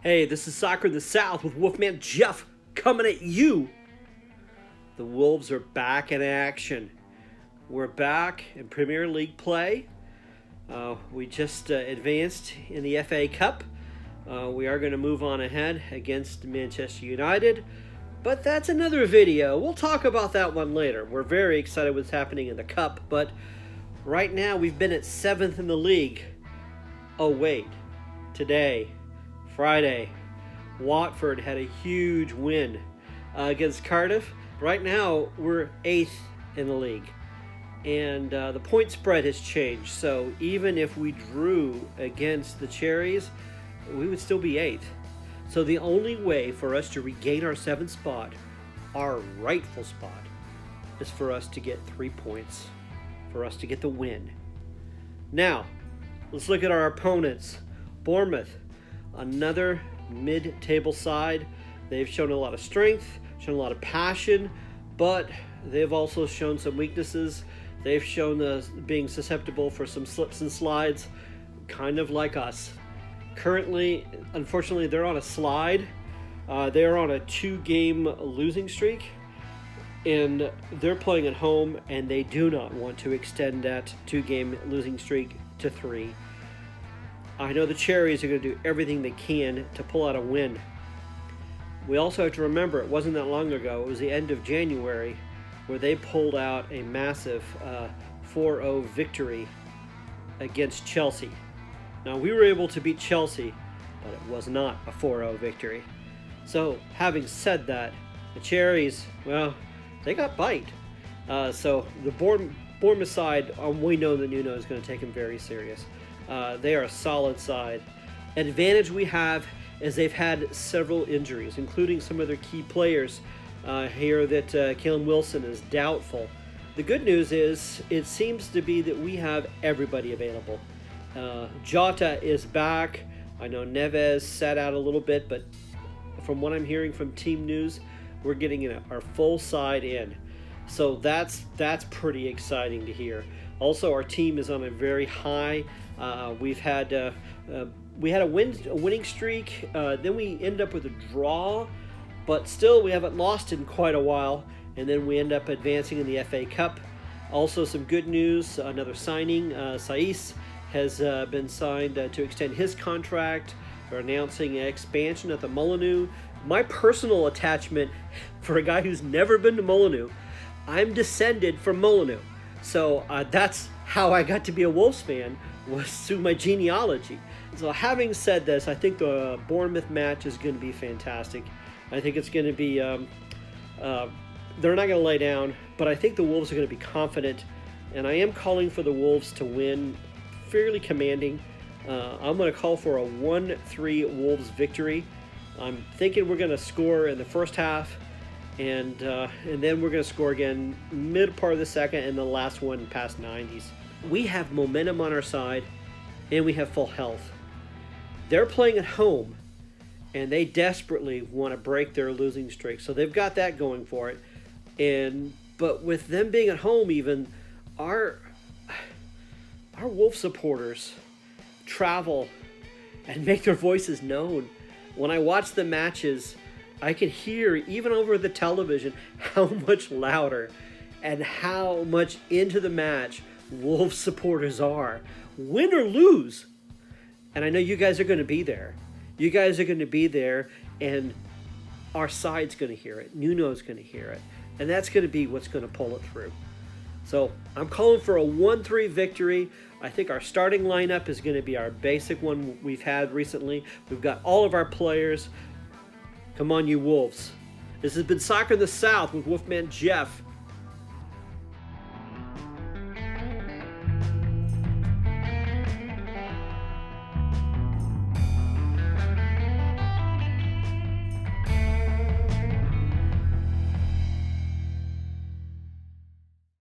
Hey, this is Soccer in the South with Wolfman Jeff coming at you. The Wolves are back in action. We're back in Premier League play. We just advanced in the FA Cup. We are going to move on ahead against Manchester United, but that's another video. We'll talk about that one later. We're very excited what's happening in the Cup, but right now we've been at 7th in the league. Oh wait, today, Friday, Watford had a huge win against Cardiff. Right now, we're 8th in the league. And the point spread has changed. So even if we drew against the Cherries, we would still be 8th. So the only way for us to regain our 7th spot, our rightful spot, is for us to get 3 points, for us to get the win. Now, let's look at our opponents. Bournemouth, another mid-table side. They've shown a lot of strength, shown a lot of passion, but they've also shown some weaknesses. They've shown being susceptible for some slips and slides, kind of like us. Currently, unfortunately, they're on a slide. They're on a 2-game losing streak, and they're playing at home, and they do not want to extend that 2-game losing streak to 3. I know the Cherries are going to do everything they can to pull out a win. We also have to remember it wasn't that long ago. It was the end of January where they pulled out a massive 4-0 victory against Chelsea. Now, we were able to beat Chelsea, but it was not a 4-0 victory. So, having said that, the Cherries, well, they got bite. So, the Bournemouth side, we know that Nuno is going to take them very serious. They are a solid side. An advantage we have is they've had several injuries, including some of their key players. Here that Kalen Wilson is doubtful. The good news is it seems to be that we have everybody available. Jota is back. I know Neves sat out a little bit, but from what I'm hearing from team news, we're getting our full side in. So that's pretty exciting to hear. Also, our team is on a very high. We had a winning streak. Then we end up with a draw, but still we haven't lost in quite a while. And then we end up advancing in the FA Cup. Also, some good news: another signing. Saiss has been signed to extend his contract. They're announcing an expansion at the Molineux. My personal attachment for a guy who's never been to Molineux, I'm descended from Molineux. So that's how I got to be a Wolves fan, was through my genealogy. So having said this, I think the Bournemouth match is going to be fantastic. I think it's going to be, they're not going to lay down, but I think the Wolves are going to be confident. And I am calling for the Wolves to win fairly commanding. I'm going to call for a 1-3 Wolves victory. I'm thinking we're going to score in the first half. And then we're going to score again mid part of the second and the last one past 90s. We have momentum on our side, and we have full health. They're playing at home, and they desperately want to break their losing streak. So they've got that going for it. But with them being at home, even our Wolf supporters travel and make their voices known. When I watch the matches, I can hear, even over the television, how much louder and how much into the match Wolves supporters are, win or lose. And I know you guys are going to be there. You guys are going to be there, and our side's going to hear it. Nuno's going to hear it. And that's going to be what's going to pull it through. So I'm calling for a 1-3 victory. I think our starting lineup is going to be our basic one we've had recently. We've got all of our players. Come on, you Wolves. This has been Soccer in the South with Wolfman Jeff.